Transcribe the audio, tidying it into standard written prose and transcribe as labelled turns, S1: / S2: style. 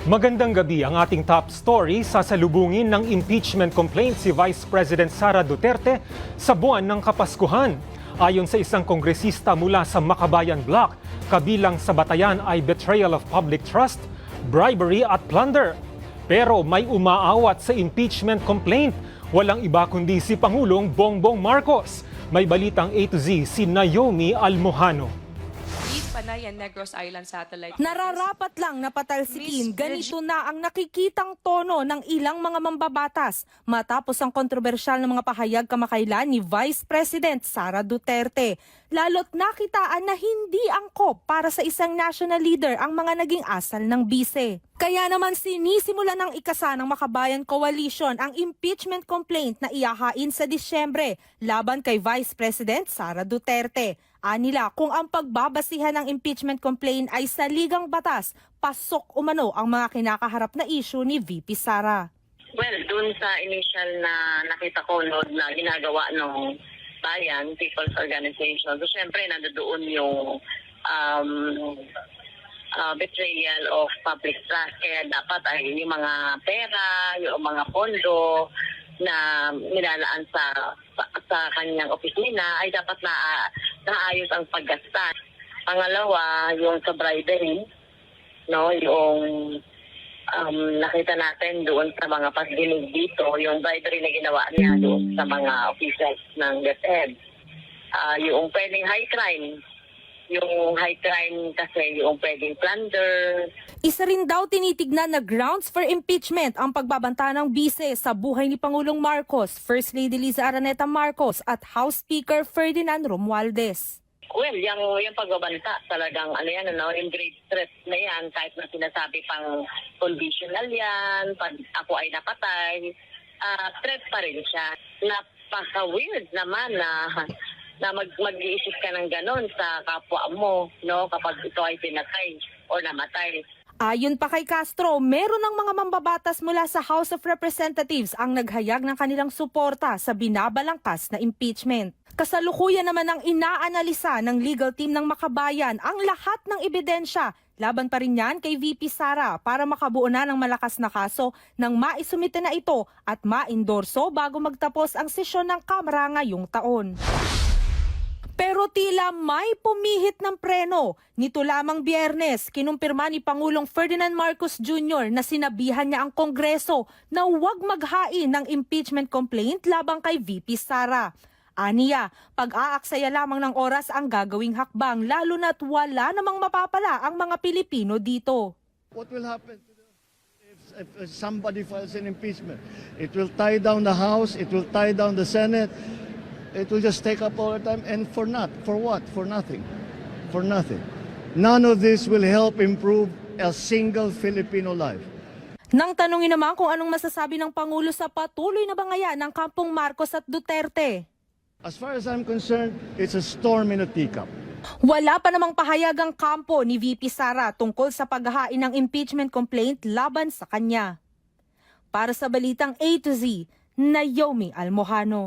S1: Magandang gabi. Ang ating top story, sasalubungin ng impeachment complaint si Vice President Sara Duterte sa buwan ng Kapaskuhan. Ayon sa isang kongresista mula sa Makabayan Bloc, kabilang sa batayan ay betrayal of public trust, bribery at plunder. Pero may umaawat sa impeachment complaint. Walang iba kundi si Pangulong Bongbong Marcos. May balitang A to Z si Naomi Almojano.
S2: Panay and Negros Island Satellite.
S3: Nararapat lang na patalsikin, ganito na ang nakikitang tono ng ilang mga mambabatas matapos ang kontrobersyal na mga pahayag kamakailan ni Vice President Sara Duterte. Lalo't nakitaan na hindi angkop para sa isang national leader ang mga naging asal ng bise. Kaya naman sinisimula ng ikasa ng Makabayan Coalition ang impeachment complaint na ihahain sa Disyembre laban kay Vice President Sara Duterte. Anila, kung ang pagbabasihan ng impeachment complaint ay sa ligang batas, pasok umano ang mga kinakaharap na issue ni VP Sara.
S4: Well, dun sa initial na nakita ko na ginagawa ng bayan, People's Organization, so syempre nandoon yung betrayal of public trust. Kaya dapat ay yung mga pera, yung mga pondo na nilalaan sa kanyang opisina ay dapat naayos ang paggasta. Pangalawa, yung sa bribery, no, yung nakita natin doon sa mga pagdinig dito, yung bribery na ginawa niya doon sa mga officials ng DepEd. Yung pwedeng high crime, yung high crime kasi yung pwedeng plunder.
S3: Isa rin daw tinitignan na grounds for impeachment ang pagbabanta ng bise sa buhay ni Pangulong Marcos, First Lady Liza Araneta Marcos at House Speaker Ferdinand Romualdez.
S4: Well, yung pagbabanta talagang yung great threat na yan, kahit na sinasabi pang conditional yan, pag ako ay napatay, threat pa rin siya. Napaka-weird naman na mag-iisip ka ng ganon sa kapwa mo, no, kapag ito ay pinatay o namatay.
S3: Ayon pa kay Castro, meron ng mga mambabatas mula sa House of Representatives ang naghayag ng kanilang suporta sa binabalangkas na impeachment. Kasalukuyan naman ang inaanalisa ng legal team ng Makabayan ang lahat ng ebidensya. Laban pa rin yan kay VP Sara para makabuo na ng malakas na kaso nang maisumite na ito at maendorso bago magtapos ang sesyon ng Kamara ngayong taon. Pero tila may pumihit ng preno. Nito lamang Biyernes, kinumpirma ni Pangulong Ferdinand Marcos Jr. na sinabihan niya ang Kongreso na huwag maghain ng impeachment complaint labang kay VP Sara. Aniya, pag-aaksaya lamang ng oras ang gagawing hakbang lalo na't wala namang mapapala ang mga Pilipino dito.
S5: What will happen if somebody files an impeachment? It will tie down the House, it will tie down the Senate. It will just take up all the time and for what? For nothing. For nothing. None of this will help improve a single Filipino life.
S3: Nang tanungin naman kung anong masasabi ng Pangulo sa patuloy na bangayan ng kampong Marcos at Duterte.
S5: As far as I'm concerned, it's a storm in a teacup.
S3: Wala pa namang pahayag ang kampo ni VP Sara tungkol sa paghahain ng impeachment complaint laban sa kanya. Para sa balitang A to Z, Naomi Almojano.